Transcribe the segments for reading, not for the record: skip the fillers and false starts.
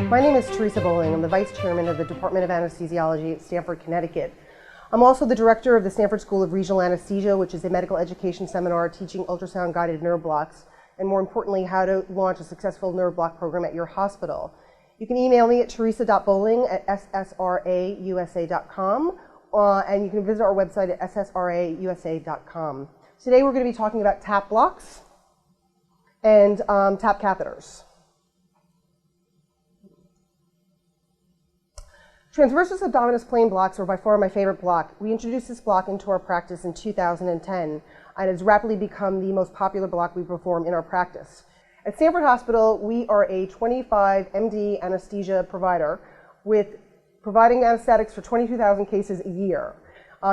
My name is Theresa Bowling. I'm the Vice Chairman of the Department of Anesthesiology at Stamford, Connecticut. I'm also the Director of the Stamford School of Regional Anesthesia, which is a medical education seminar teaching ultrasound-guided nerve blocks, and more importantly, how to launch a successful nerve block program at your hospital. You can email me at teresa.bowling@ssrausa.com, and you can visit our website at ssrausa.com. Today we're going to be talking about TAP blocks and TAP catheters. Transversus abdominis plane blocks are by far my favorite block. We introduced this block into our practice in 2010, and it's rapidly become the most popular block we perform in our practice. At Stamford Hospital, we are a 25 MD anesthesia provider with providing anesthetics for 22,000 cases a year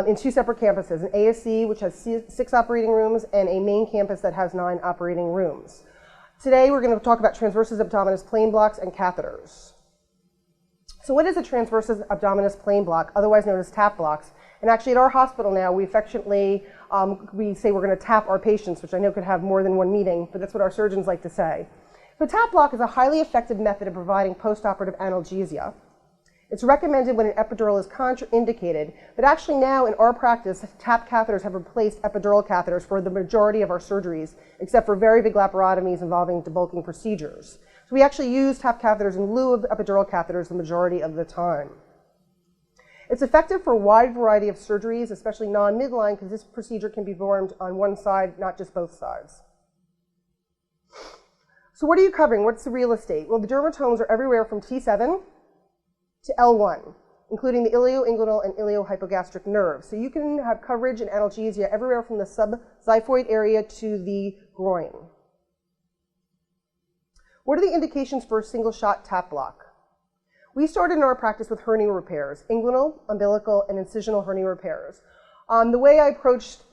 in two separate campuses, an ASC, which has 6 operating rooms, and a main campus that has 9 operating rooms. Today, we're going to talk about transversus abdominis plane blocks and catheters. So what is a transversus abdominis plane block, otherwise known as TAP blocks? And actually at our hospital now, we affectionately, we say we're going to tap our patients, which I know could have more than one meaning, but that's what our surgeons like to say. So TAP block is a highly effective method of providing postoperative analgesia. It's recommended when an epidural is contraindicated, but actually now in our practice, TAP catheters have replaced epidural catheters for the majority of our surgeries, except for very big laparotomies involving debulking procedures. So we actually use TAP catheters in lieu of epidural catheters the majority of the time. It's effective for a wide variety of surgeries, especially non-midline, because this procedure can be performed on one side, not just both sides. So what are you covering? What's the real estate? Well, the dermatomes are everywhere from T7 to L1, including the ilioinguinal and iliohypogastric nerves. So you can have coverage and analgesia everywhere from the subxiphoid area to the groin. What are the indications for a single-shot TAP block? We started in our practice with hernia repairs, inguinal, umbilical, and incisional hernia repairs. The way I approached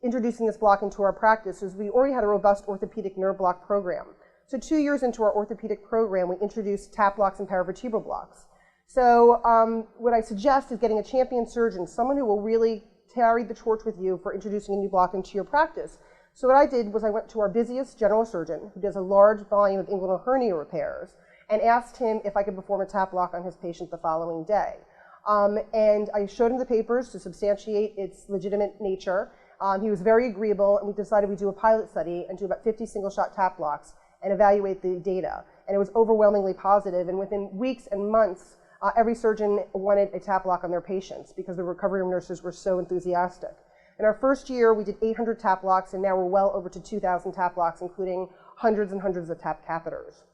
introducing this block into our practice is we already had a robust orthopedic nerve block program. So 2 years into our orthopedic program, we introduced TAP blocks and paravertebral blocks. So what I suggest is getting a champion surgeon, someone who will really carry the torch with you for introducing a new block into your practice. So what I did was I went to our busiest general surgeon, who does a large volume of inguinal hernia repairs, and asked him if I could perform a TAP block on his patient the following day. And I showed him the papers to substantiate its legitimate nature. He was very agreeable, and we decided we'd do a pilot study and do about 50 single-shot TAP blocks and evaluate the data. And it was overwhelmingly positive, and within weeks and months, every surgeon wanted a TAP block on their patients because the recovery room nurses were so enthusiastic. In our first year, we did 800 TAP blocks, and now we're well over to 2,000 TAP blocks, including hundreds and hundreds of TAP catheters.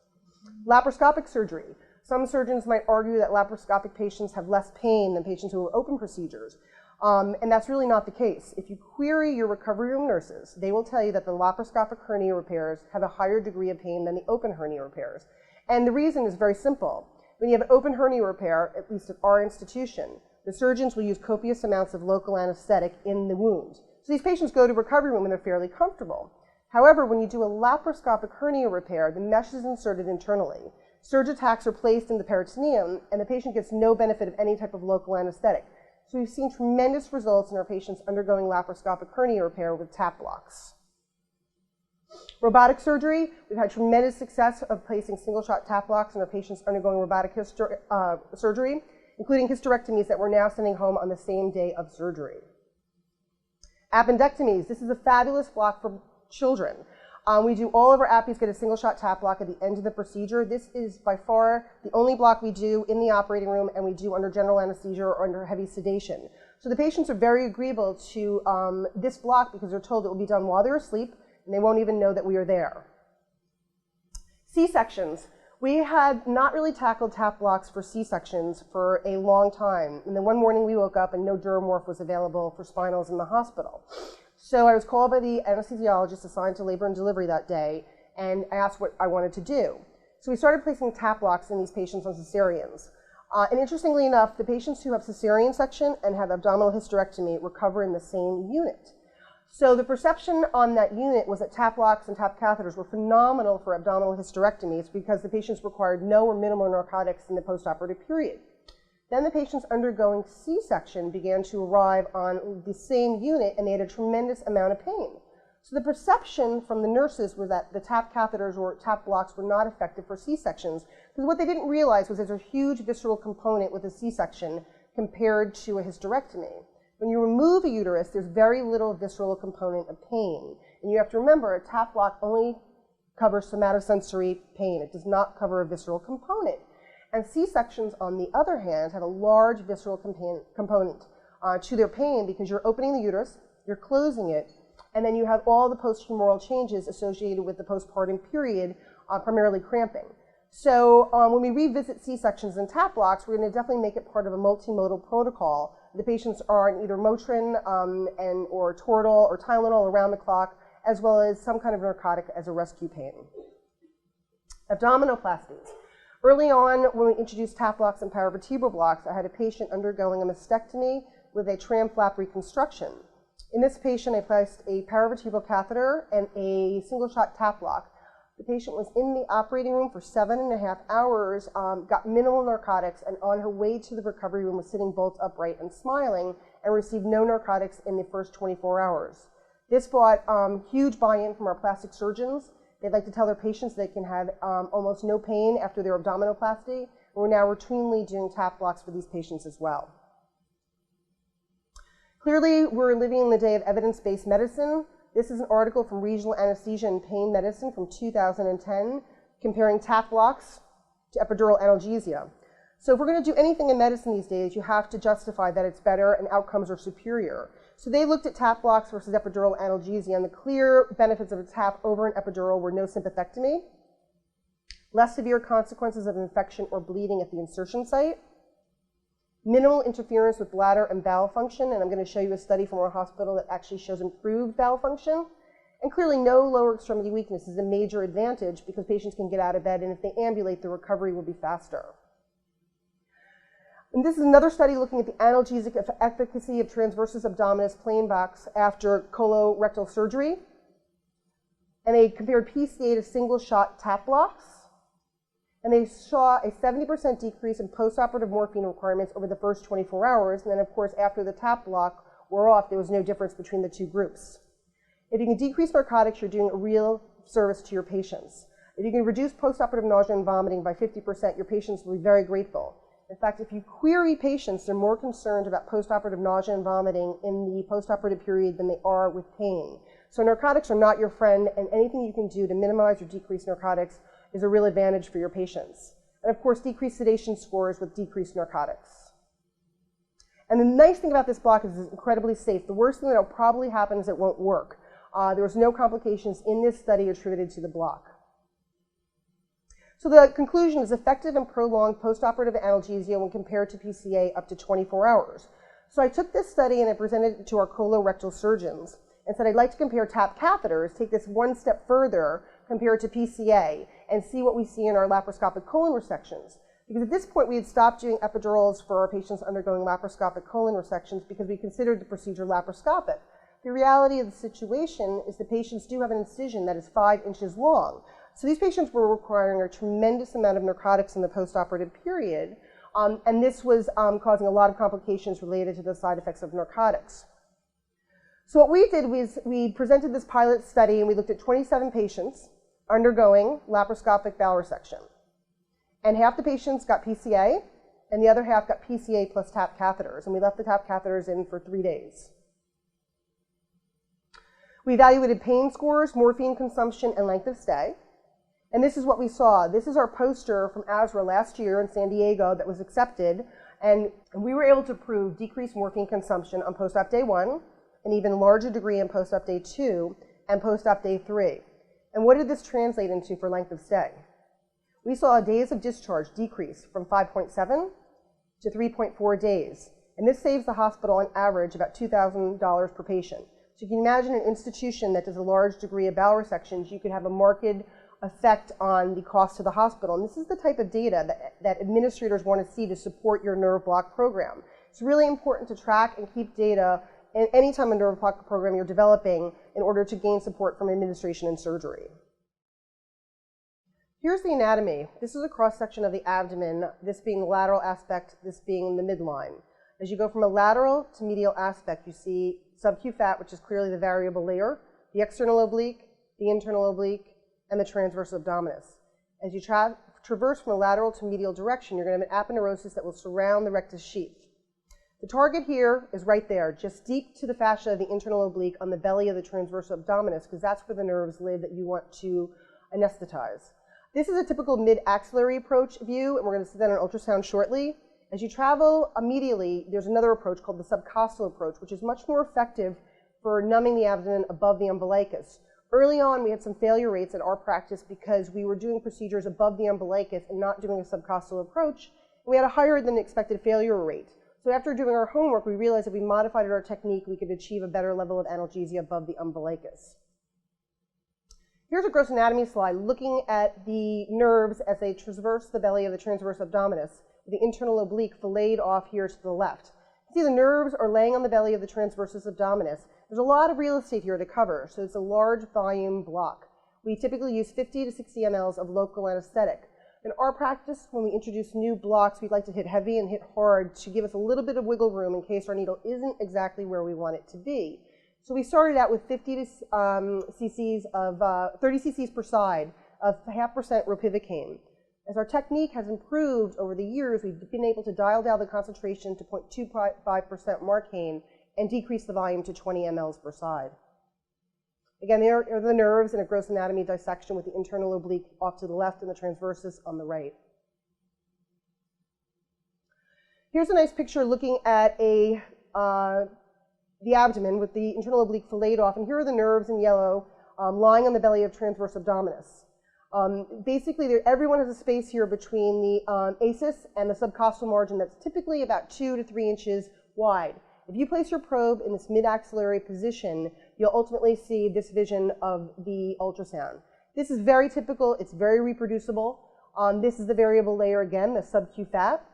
Laparoscopic surgery. Some surgeons might argue that laparoscopic patients have less pain than patients who have open procedures, and that's really not the case. If you query your recovery room nurses, they will tell you that the laparoscopic hernia repairs have a higher degree of pain than the open hernia repairs. And the reason is very simple. When you have an open hernia repair, at least at our institution, the surgeons will use copious amounts of local anesthetic in the wound. So these patients go to recovery room and they're fairly comfortable. However, when you do a laparoscopic hernia repair, the mesh is inserted internally. Surgitacts are placed in the peritoneum, and the patient gets no benefit of any type of local anesthetic. So we've seen tremendous results in our patients undergoing laparoscopic hernia repair with TAP blocks. Robotic surgery, we've had tremendous success of placing single-shot TAP blocks in our patients undergoing robotic surgery, including hysterectomies that we're now sending home on the same day of surgery. Appendectomies, this is a fabulous block for children. We do all of our appies get a single-shot TAP block at the end of the procedure. This is by far the only block we do in the operating room, and we do under general anesthesia or under heavy sedation. So the patients are very agreeable to this block because they're told it will be done while they're asleep, and they won't even know that we are there. C-sections. We had not really tackled TAP blocks for C-sections for a long time. And then one morning we woke up and no Duromorph was available for spinals in the hospital. So I was called by the anesthesiologist assigned to labor and delivery that day and asked what I wanted to do. So we started placing TAP blocks in these patients on cesareans. And interestingly enough, the patients who have cesarean section and have abdominal hysterectomy recover in the same unit. So the perception on that unit was that TAP blocks and TAP catheters were phenomenal for abdominal hysterectomies because the patients required no or minimal narcotics in the postoperative period. Then the patients undergoing C-section began to arrive on the same unit, and they had a tremendous amount of pain. So the perception from the nurses was that the TAP catheters or TAP blocks were not effective for C-sections, because what they didn't realize was there's a huge visceral component with a C-section compared to a hysterectomy. When you remove a uterus, there's very little visceral component of pain. And you have to remember, a TAP block only covers somatosensory pain. It does not cover a visceral component. And C-sections, on the other hand, have a large visceral component to their pain, because you're opening the uterus, you're closing it, and then you have all the post-humoral changes associated with the postpartum period, primarily cramping. So when we revisit C-sections and TAP blocks, we're going to definitely make it part of a multimodal protocol. The patients are on either Motrin or Toradol or Tylenol around the clock, as well as some kind of narcotic as a rescue pain. Abdominoplasties. Early on, when we introduced TAP blocks and paravertebral blocks, I had a patient undergoing a mastectomy with a tram flap reconstruction. In this patient, I placed a paravertebral catheter and a single-shot TAP block. The patient was in the operating room for 7.5 hours, got minimal narcotics, and on her way to the recovery room was sitting bolt upright and smiling, and received no narcotics in the first 24 hours. This brought huge buy-in from our plastic surgeons. They'd like to tell their patients they can have almost no pain after their abdominoplasty. We're now routinely doing TAP blocks for these patients as well. Clearly, we're living in the day of evidence-based medicine. This is an article from Regional Anesthesia and Pain Medicine from 2010, comparing TAP blocks to epidural analgesia. So if we're going to do anything in medicine these days, you have to justify that it's better and outcomes are superior. So they looked at TAP blocks versus epidural analgesia, and the clear benefits of a TAP over an epidural were no sympathectomy, less severe consequences of infection or bleeding at the insertion site, minimal interference with bladder and bowel function, and I'm going to show you a study from our hospital that actually shows improved bowel function. And clearly, no lower extremity weakness is a major advantage because patients can get out of bed, and if they ambulate, the recovery will be faster. And this is another study looking at the analgesic efficacy of transversus abdominis plain box after colorectal surgery. And they compared PCA to single-shot TAP blocks. And they saw a 70% decrease in postoperative morphine requirements over the first 24 hours. And then, of course, after the TAP block wore off, there was no difference between the two groups. If you can decrease narcotics, you're doing a real service to your patients. If you can reduce postoperative nausea and vomiting by 50%, your patients will be very grateful. In fact, if you query patients, they're more concerned about postoperative nausea and vomiting in the postoperative period than they are with pain. So narcotics are not your friend, and anything you can do to minimize or decrease narcotics is a real advantage for your patients. And of course, decreased sedation scores with decreased narcotics. And the nice thing about this block is it's incredibly safe. The worst thing that will probably happen is it won't work. There was no complications in this study attributed to the block. So the conclusion is effective and prolonged postoperative analgesia when compared to PCA up to 24 hours. So I took this study and I presented it to our colorectal surgeons and said, I'd like to compare TAP catheters, take this one step further, compare it to PCA, and see what we see in our laparoscopic colon resections. Because at this point, we had stopped doing epidurals for our patients undergoing laparoscopic colon resections because we considered the procedure laparoscopic. The reality of the situation is the patients do have an incision that is 5 inches long. So these patients were requiring a tremendous amount of narcotics in the postoperative period, and this was causing a lot of complications related to the side effects of narcotics. So what we did was we presented this pilot study, and we looked at 27 patients undergoing laparoscopic bowel resection. And half the patients got PCA, and the other half got PCA plus TAP catheters, and we left the TAP catheters in for 3 days. We evaluated pain scores, morphine consumption, and length of stay. And this is what we saw. This is our poster from ASRA last year in San Diego that was accepted. And we were able to prove decreased morphine consumption on post-op day 1, an even larger degree on post-op day 2, and post-op day 3. And what did this translate into for length of stay? We saw days of discharge decrease from 5.7 to 3.4 days. And this saves the hospital on average about $2,000 per patient. So you can imagine an institution that does a large degree of bowel resections, you could have a marked effect on the cost to the hospital. And this is the type of data that administrators want to see to support your nerve block program. It's really important to track and keep data anytime a nerve block program you're developing in order to gain support from administration and surgery. Here's the anatomy. This is a cross-section of the abdomen, this being the lateral aspect, this being the midline. As you go from a lateral to medial aspect, you see subcu fat, which is clearly the variable layer. the external oblique, the internal oblique, and the transversus abdominis. As you traverse from a lateral to medial direction, you're going to have an aponeurosis that will surround the rectus sheath. The target here is right there, just deep to the fascia of the internal oblique on the belly of the transversus abdominis, because that's where the nerves live that you want to anesthetize. This is a typical mid-axillary approach view, and we're going to see that on ultrasound shortly. As you travel medially, there's another approach called the subcostal approach, which is much more effective for numbing the abdomen above the umbilicus. Early on, we had some failure rates in our practice because we were doing procedures above the umbilicus and not doing a subcostal approach. We had a higher than expected failure rate. So after doing our homework, we realized if we modified our technique, we could achieve a better level of analgesia above the umbilicus. Here's a gross anatomy slide looking at the nerves as they traverse the belly of the transversus abdominis, with the internal oblique filleted off here to the left. You see the nerves are laying on the belly of the transversus abdominis. There's a lot of real estate here to cover, so it's a large volume block. We typically use 50 to 60 mLs of local anesthetic. In our practice, when we introduce new blocks, we'd like to hit heavy and hit hard to give us a little bit of wiggle room in case our needle isn't exactly where we want it to be. So we started out with 30 cc's per side of 0.5% ropivacaine. As our technique has improved over the years, we've been able to dial down the concentration to 0.25% marcaine and decrease the volume to 20 mLs per side. Again, there are the nerves in a gross anatomy dissection with the internal oblique off to the left and the transversus on the right. Here's a nice picture looking at the abdomen with the internal oblique filleted off, and here are the nerves in yellow lying on the belly of transversus abdominis. Basically, everyone has a space here between the ACIS and the subcostal margin that's typically about 2 to 3 inches wide. If you place your probe in this mid-axillary position, you'll ultimately see this vision of the ultrasound. This is very typical. It's very reproducible. This is the variable layer again, the subcu fat.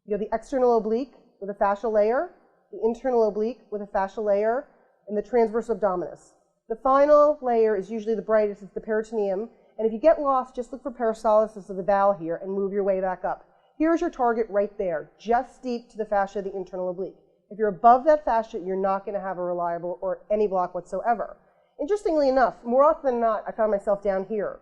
You have the external oblique with a fascial layer, the internal oblique with a fascial layer, and the transversus abdominis. The final layer is usually the brightest. It's the peritoneum. And if you get lost, just look for peristalsis of the bowel here and move your way back up. Here's your target right there, just deep to the fascia of the internal oblique. If you're above that fascia, you're not going to have a reliable or any block whatsoever. Interestingly enough, more often than not, I found myself down here.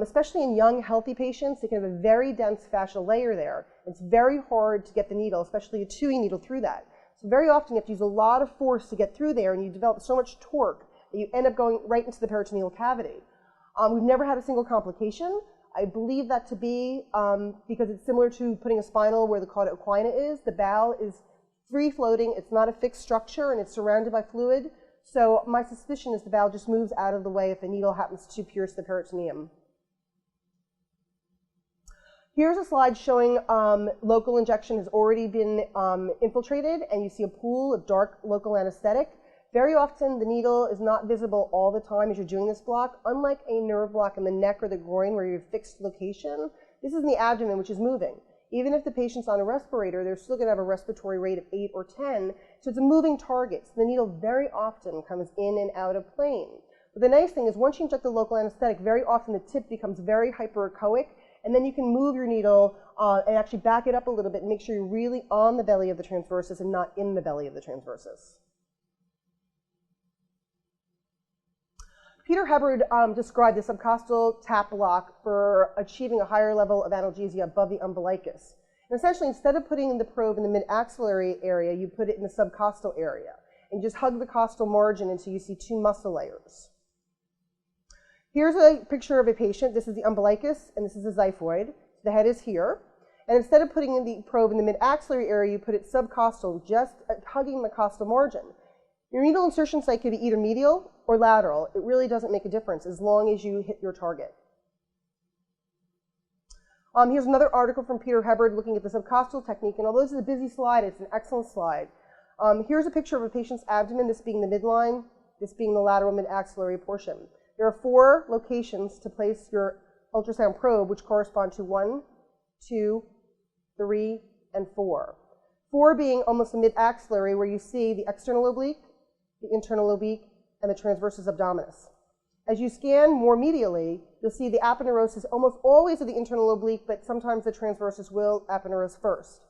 Especially in young, healthy patients, they can have a very dense fascial layer there. It's very hard to get the needle, especially a 2E needle, through that. So very often you have to use a lot of force to get through there, and you develop so much torque that you end up going right into the peritoneal cavity. We've never had a single complication. I believe that to be because it's similar to putting a spinal where the cauda equina is. The bowel is free floating, it's not a fixed structure, and it's surrounded by fluid. So my suspicion is the bowel just moves out of the way if a needle happens to pierce the peritoneum. Here's a slide showing local injection has already been infiltrated, and you see a pool of dark local anesthetic. Very often the needle is not visible all the time as you're doing this block. Unlike a nerve block in the neck or the groin where you have fixed location, this is in the abdomen, which is moving. Even if the patient's on a respirator, they're still going to have a respiratory rate of 8 or 10, so it's a moving target. So the needle very often comes in and out of plane. But the nice thing is once you inject the local anesthetic, very often the tip becomes very hyperechoic, and then you can move your needle and actually back it up a little bit and make sure you're really on the belly of the transversus and not in the belly of the transversus. Peter Hubbard described the subcostal tap block for achieving a higher level of analgesia above the umbilicus. And essentially, instead of putting the probe in the mid-axillary area, you put it in the subcostal area. And just hug the costal margin until you see 2 muscle layers. Here's a picture of a patient. This is the umbilicus, and this is the xiphoid. The head is here. And instead of putting the probe in the mid-axillary area, you put it subcostal, just hugging the costal margin. Your needle insertion site could be either medial or lateral. It really doesn't make a difference as long as you hit your target. Here's another article from Peter Hubbard looking at the subcostal technique, and although this is a busy slide, it's an excellent slide. Here's a picture of a patient's abdomen, this being the midline, this being the lateral mid-axillary portion. There are 4 locations to place your ultrasound probe, which correspond to 1, 2, 3, and 4. 4 being almost the mid-axillary, where you see the external oblique, the internal oblique, and the transversus abdominis. As you scan more medially, you'll see the aponeurosis almost always of the internal oblique, but sometimes the transversus will aponeurose first.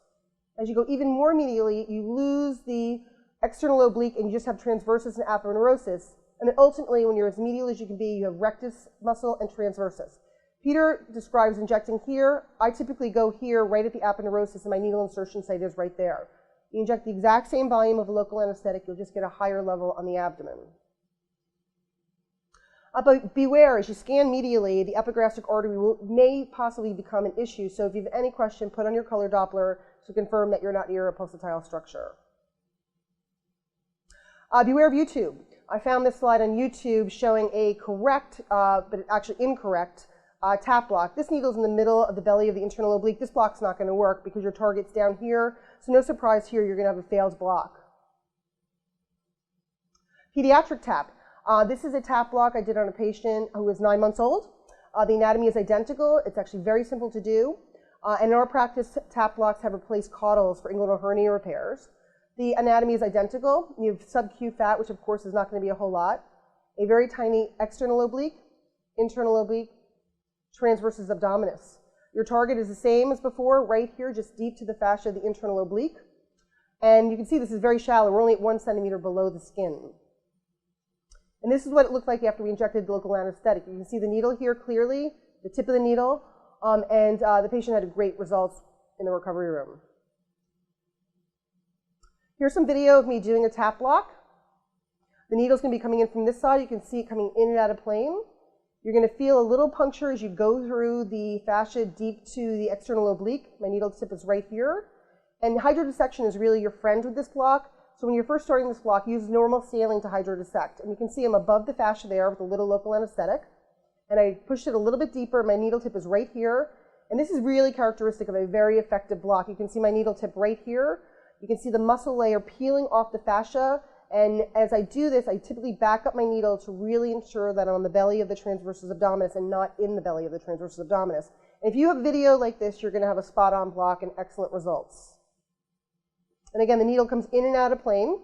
As you go even more medially, you lose the external oblique and you just have transversus and aponeurosis. And then ultimately, when you're as medial as you can be, you have rectus muscle and transversus. Peter describes injecting here. I typically go here right at the aponeurosis, and my needle insertion site is right there. You inject the exact same volume of a local anesthetic, you'll just get a higher level on the abdomen. But beware, as you scan medially, the epigastric artery may possibly become an issue. So if you have any question, put on your color Doppler to confirm that you're not near a pulsatile structure. Beware of YouTube. I found this slide on YouTube showing a correct, but actually incorrect, tap block. This needle's in the middle of the belly of the internal oblique. This block's not going to work because your target's down here. So no surprise here, you're going to have a failed block. Pediatric tap. This is a tap block I did on a patient who was 9 months old. The anatomy is identical. It's actually very simple to do. And in our practice, tap blocks have replaced caudals for inguinal hernia repairs. The anatomy is identical. You have sub-Q fat, which of course is not going to be a whole lot. A very tiny external oblique, internal oblique, transversus abdominis. Your target is the same as before, right here, just deep to the fascia of the internal oblique. And you can see this is very shallow. We're only at 1 centimeter below the skin. And this is what it looked like after we injected the local anesthetic. You can see the needle here clearly, the tip of the needle, and the patient had great results in the recovery room. Here's some video of me doing a tap block. The needle's going to be coming in from this side. You can see it coming in and out of plane. You're going to feel a little puncture as you go through the fascia deep to the external oblique. My needle tip is right here. And hydrodissection is really your friend with this block. So when you're first starting this block, use normal saline to hydrodissect. And you can see I'm above the fascia there with a little local anesthetic. And I pushed it a little bit deeper. My needle tip is right here. And this is really characteristic of a very effective block. You can see my needle tip right here. You can see the muscle layer peeling off the fascia. And as I do this, I typically back up my needle to really ensure that I'm on the belly of the transversus abdominis and not in the belly of the transversus abdominis. And if you have video like this, you're going to have a spot-on block and excellent results. And again, the needle comes in and out of plane.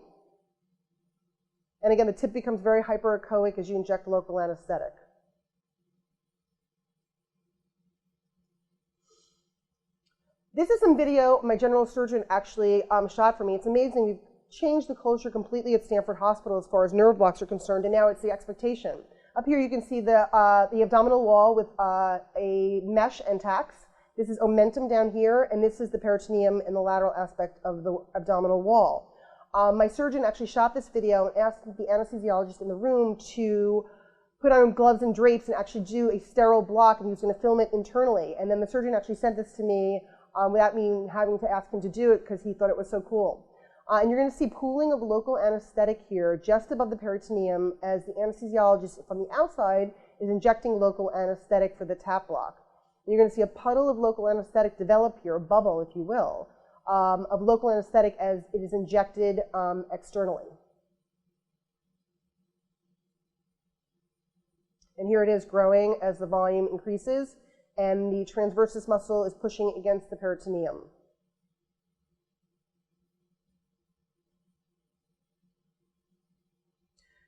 And again, the tip becomes very hyperechoic as you inject local anesthetic. This is some video my general surgeon actually shot for me. It's amazing. We've changed the culture completely at Stamford Hospital as far as nerve blocks are concerned, and now it's the expectation. Up here you can see the abdominal wall with a mesh and tacks. This is omentum down here, and this is the peritoneum in the lateral aspect of the abdominal wall. My surgeon actually shot this video and asked the anesthesiologist in the room to put on gloves and drapes and actually do a sterile block, and he was going to film it internally. And then the surgeon actually sent this to me without me having to ask him to do it because he thought it was so cool. And you're going to see pooling of local anesthetic here just above the peritoneum as the anesthesiologist from the outside is injecting local anesthetic for the tap block. You're going to see a puddle of local anesthetic develop here, a bubble, if you will, of local anesthetic as it is injected externally. And here it is growing as the volume increases, and the transversus muscle is pushing against the peritoneum.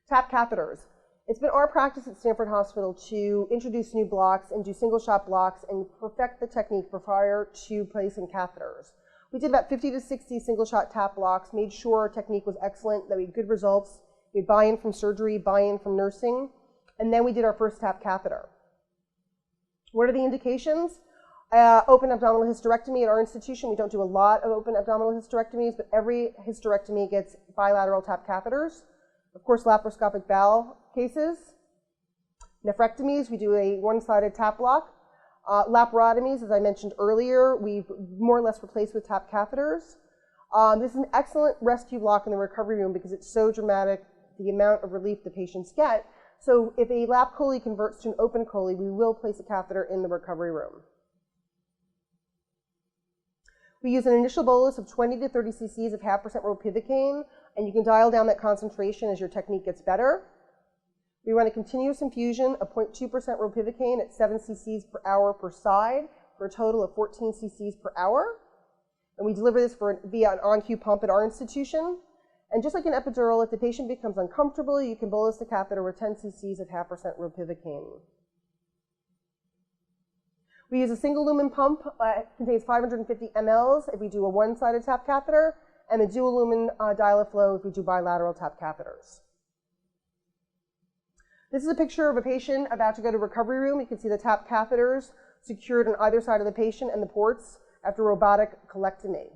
Tap catheters. It's been our practice at Stamford Hospital to introduce new blocks and do single shot blocks and perfect the technique prior to placing catheters. We did about 50 to 60 single shot tap blocks, made sure our technique was excellent, that we had good results. We had buy-in from surgery, buy-in from nursing, and then we did our first tap catheter. What are the indications? Open abdominal hysterectomy at our institution. We don't do a lot of open abdominal hysterectomies, but every hysterectomy gets bilateral tap catheters. Of course, laparoscopic bowel cases. Nephrectomies, we do a one-sided tap block. Laparotomies, as I mentioned earlier, we've more or less replaced with tap catheters. This is an excellent rescue block in the recovery room because it's so dramatic, the amount of relief the patients get. So if a lap chole converts to an open chole, we will place a catheter in the recovery room. We use an initial bolus of 20 to 30 cc's of 0.5% ropivacaine, and you can dial down that concentration as your technique gets better. We run a continuous infusion of 0.2% ropivacaine at 7 cc's per hour per side for a total of 14 cc's per hour. And we deliver this via an on-cue pump at our institution. And just like an epidural, if the patient becomes uncomfortable, you can bolus the catheter with 10 cc's of 0.5% ropivacaine. We use a single lumen pump. It contains 550 mLs if we do a one-sided tap catheter, and the dual lumen dial-a-flow if we do bilateral tap catheters. This is a picture of a patient about to go to recovery room. You can see the tap catheters secured on either side of the patient and the ports after robotic colectomy.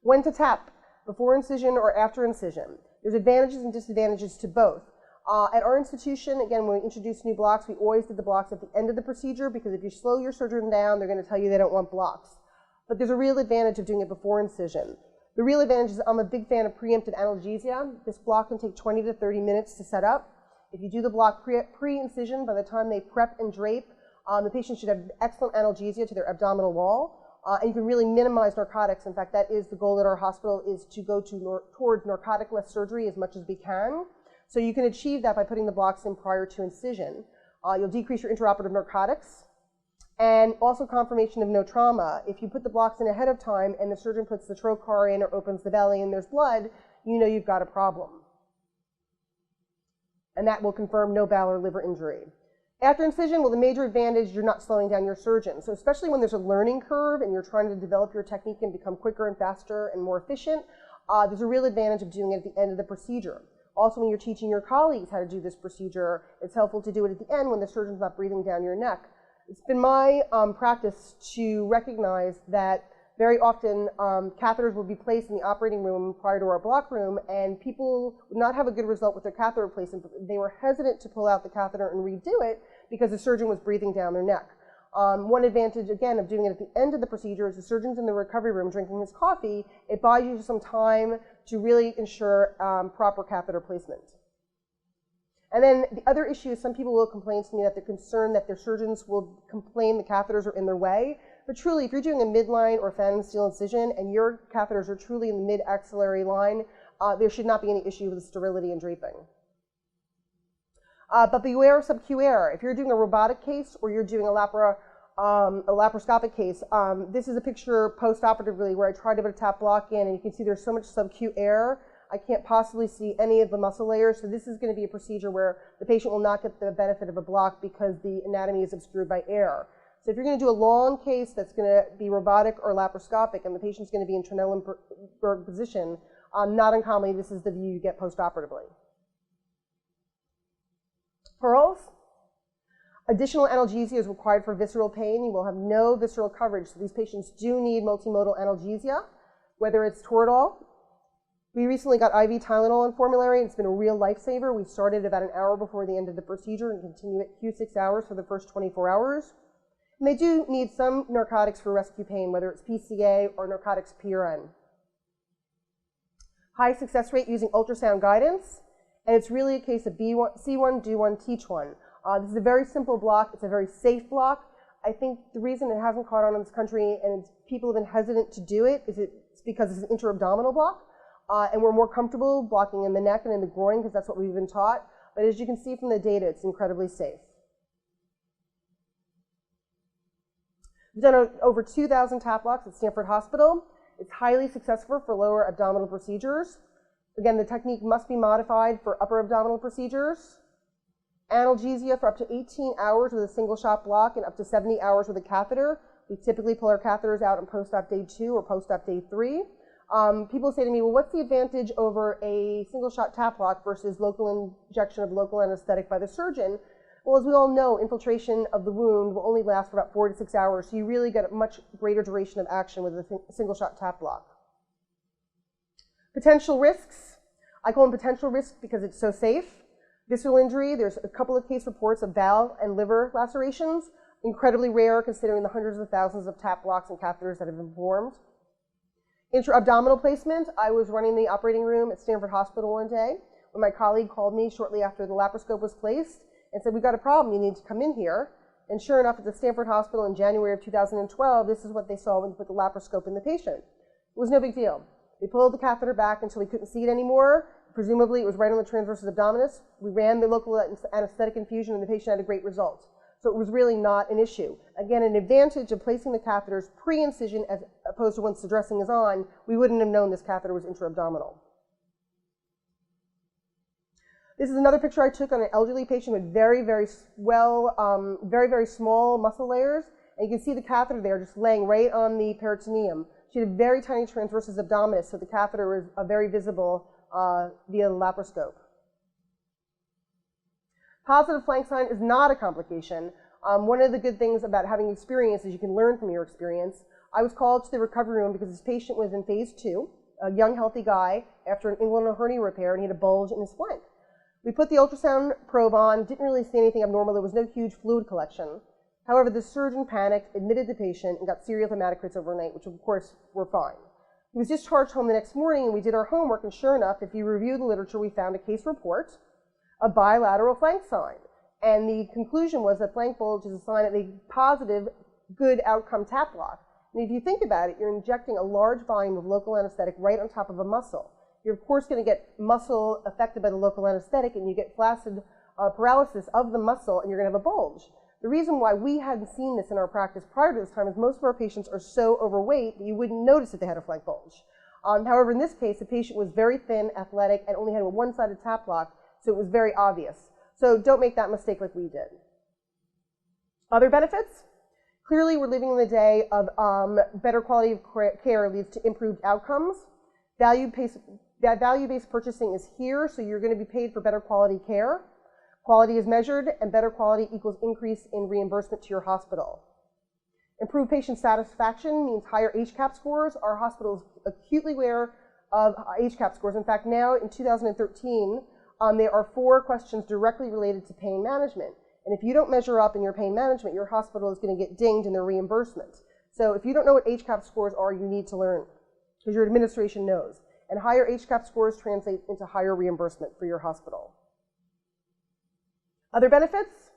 When to tap, before incision or after incision. There's advantages and disadvantages to both. At our institution, again, when we introduce new blocks, we always did the blocks at the end of the procedure because if you slow your surgeon down, they're going to tell you they don't want blocks. But there's a real advantage of doing it before incision. The real advantage is I'm a big fan of preemptive analgesia. This block can take 20 to 30 minutes to set up. If you do the block pre-incision, by the time they prep and drape, the patient should have excellent analgesia to their abdominal wall. And you can really minimize narcotics. In fact, that is the goal at our hospital, is to go towards narcotic-less surgery as much as we can. So you can achieve that by putting the blocks in prior to incision. You'll decrease your intraoperative narcotics. And also confirmation of no trauma. If you put the blocks in ahead of time and the surgeon puts the trocar in or opens the belly and there's blood, you know you've got a problem. And that will confirm no bowel or liver injury. After incision, well, the major advantage is you're not slowing down your surgeon. So especially when there's a learning curve and you're trying to develop your technique and become quicker and faster and more efficient, there's a real advantage of doing it at the end of the procedure. Also, when you're teaching your colleagues how to do this procedure, it's helpful to do it at the end when the surgeon's not breathing down your neck. It's been my practice to recognize that very often catheters will be placed in the operating room prior to our block room, and people would not have a good result with their catheter replacement. They were hesitant to pull out the catheter and redo it because the surgeon was breathing down their neck. One advantage, again, of doing it at the end of the procedure is the surgeon's in the recovery room drinking his coffee. It buys you some time to really ensure proper catheter placement. And then the other issue is some people will complain to me that they're concerned that their surgeons will complain the catheters are in their way. But truly, if you're doing a midline or phantom steel incision and your catheters are truly in the mid-axillary line, there should not be any issue with sterility and draping. But beware of subQ error. If you're doing a robotic case or you're doing a laparoscopic case, this is a picture post-operatively where I tried to put a tap block in, and you can see there's so much subQ error. I can't possibly see any of the muscle layers, so this is going to be a procedure where the patient will not get the benefit of a block because the anatomy is obscured by air. So if you're going to do a long case that's going to be robotic or laparoscopic and the patient's going to be in Trendelenburg position, not uncommonly, this is the view you get post-operatively. Pearls. Additional analgesia is required for visceral pain. You will have no visceral coverage, so these patients do need multimodal analgesia, whether it's Toradol. We recently got IV Tylenol on formulary, and it's been a real lifesaver. We started about an hour before the end of the procedure and continue at Q6 hours for the first 24 hours. And they do need some narcotics for rescue pain, whether it's PCA or narcotics PRN. High success rate using ultrasound guidance, and it's really a case of see one, do one, teach one. This is a very simple block. It's a very safe block. I think the reason it hasn't caught on in this country and people have been hesitant to do it is it's because it's an intra-abdominal block. And we're more comfortable blocking in the neck and in the groin because that's what we've been taught. But as you can see from the data, it's incredibly safe. We've done over 2,000 tap blocks at Stamford Hospital. It's highly successful for lower abdominal procedures. Again, the technique must be modified for upper abdominal procedures. Analgesia for up to 18 hours with a single shot block and up to 70 hours with a catheter. We typically pull our catheters out on post-op day 2 or post-op day 3. People say to me, well, what's the advantage over a single shot tap block versus local injection of local anesthetic by the surgeon? Well, as we all know, infiltration of the wound will only last for about 4 to 6 hours, so you really get a much greater duration of action with a single shot tap block. Potential risks. I call them potential risks because it's so safe. Visceral injury, there's a couple of case reports of bowel and liver lacerations, incredibly rare considering the hundreds of thousands of tap blocks and catheters that have been performed. Intra-abdominal placement, I was running the operating room at Stamford Hospital one day when my colleague called me shortly after the laparoscope was placed and said, we've got a problem, you need to come in here. And sure enough, at the Stamford Hospital in January of 2012, this is what they saw when they put the laparoscope in the patient. It was no big deal. They pulled the catheter back until we couldn't see it anymore. Presumably, it was right on the transversus abdominis. We ran the local anesthetic infusion, and the patient had a great result. So it was really not an issue. Again, an advantage of placing the catheters pre-incision as opposed to once the dressing is on, we wouldn't have known this catheter was intra-abdominal. This is another picture I took on an elderly patient with very, very small muscle layers. And you can see the catheter there just laying right on the peritoneum. She had a very tiny transversus abdominis, so the catheter was very visible via the laparoscope. Positive flank sign is not a complication. One of the good things about having experience is you can learn from your experience. I was called to the recovery room because this patient was in phase 2, a young, healthy guy, after an inguinal hernia repair, and he had a bulge in his flank. We put the ultrasound probe on, didn't really see anything abnormal. There was no huge fluid collection. However, the surgeon panicked, admitted the patient, and got serial hematocrits overnight, which of course were fine. He was discharged home the next morning, and we did our homework, and sure enough, if you review the literature, we found a case report, a bilateral flank sign. And the conclusion was that flank bulge is a sign of a positive, good outcome TAP block. And if you think about it, you're injecting a large volume of local anesthetic right on top of a muscle. You're of course going to get muscle affected by the local anesthetic, and you get flaccid paralysis of the muscle, and you're going to have a bulge. The reason why we hadn't seen this in our practice prior to this time is most of our patients are so overweight that you wouldn't notice that they had a flank bulge. However, in this case, the patient was very thin, athletic, and only had a one-sided TAP block, so it was very obvious. So don't make that mistake like we did. Other benefits? Clearly, we're living in the day of better quality of care leads to improved outcomes. Value-based purchasing is here, so you're going to be paid for better quality care. Quality is measured, and better quality equals increase in reimbursement to your hospital. Improved patient satisfaction means higher HCAP scores. Our hospital is acutely aware of HCAP scores. In fact, now in 2013, there are 4 questions directly related to pain management. And if you don't measure up in your pain management, your hospital is going to get dinged in their reimbursement. So if you don't know what HCAP scores are, you need to learn, because your administration knows. And higher HCAP scores translate into higher reimbursement for your hospital. Other benefits?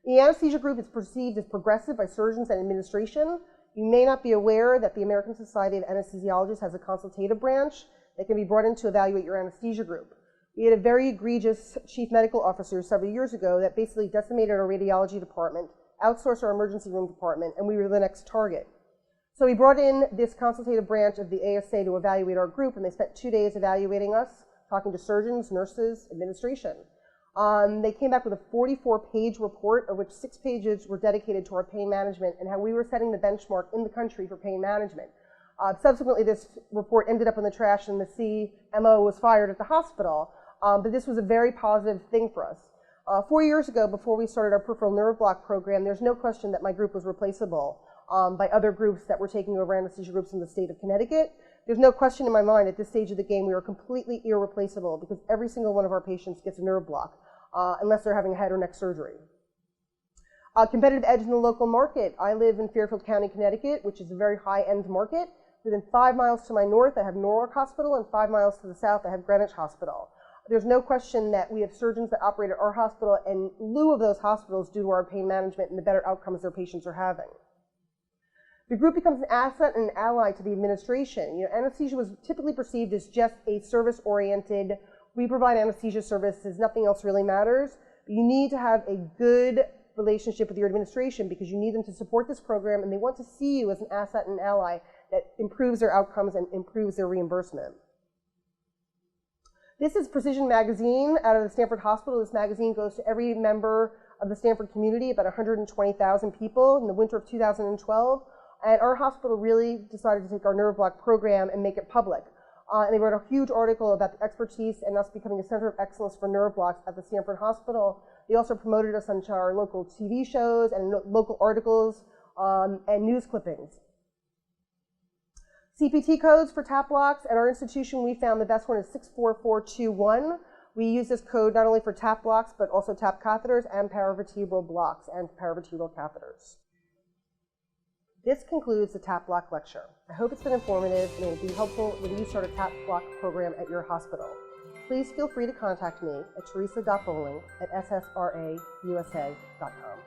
The anesthesia group is perceived as progressive by surgeons and administration. You may not be aware that the American Society of Anesthesiologists has a consultative branch that can be brought in to evaluate your anesthesia group. We had a very egregious chief medical officer several years ago that basically decimated our radiology department, outsourced our emergency room department, and we were the next target. So we brought in this consultative branch of the ASA to evaluate our group, and they spent 2 days evaluating us, talking to surgeons, nurses, administration. They came back with a 44-page report, of which 6 pages were dedicated to our pain management and how we were setting the benchmark in the country for pain management. Subsequently, this report ended up in the trash, and the CMO was fired at the hospital. But this was a very positive thing for us. 4 years ago, before we started our peripheral nerve block program, there's no question that my group was replaceable by other groups that were taking over anesthesia groups in the state of Connecticut. There's no question in my mind at this stage of the game we are completely irreplaceable, because every single one of our patients gets a nerve block, unless they're having a head or neck surgery. Competitive edge in the local market. I live in Fairfield County, Connecticut, which is a very high-end market. Within 5 miles to my north, I have Norwalk Hospital, and 5 miles to the south, I have Greenwich Hospital. There's no question that we have surgeons that operate at our hospital in lieu of those hospitals due to our pain management and the better outcomes their patients are having. The group becomes an asset and an ally to the administration. You know, anesthesia was typically perceived as just a service-oriented, we provide anesthesia services, nothing else really matters. But you need to have a good relationship with your administration, because you need them to support this program, and they want to see you as an asset and ally that improves their outcomes and improves their reimbursement. This is Precision Magazine out of the Stamford Hospital. This magazine goes to every member of the Stamford community, about 120,000 people in the winter of 2012. And our hospital really decided to take our nerve block program and make it public. And they wrote a huge article about the expertise and us becoming a center of excellence for nerve blocks at the Stamford Hospital. They also promoted us onto our local TV shows and local articles and news clippings. CPT codes for TAP blocks. At our institution, we found the best one is 64421. We use this code not only for TAP blocks, but also TAP catheters and paravertebral blocks and paravertebral catheters. This concludes the TAP block lecture. I hope it's been informative and it will be helpful when you start a TAP block program at your hospital. Please feel free to contact me at Theresa.Bowling@ssrausa.com.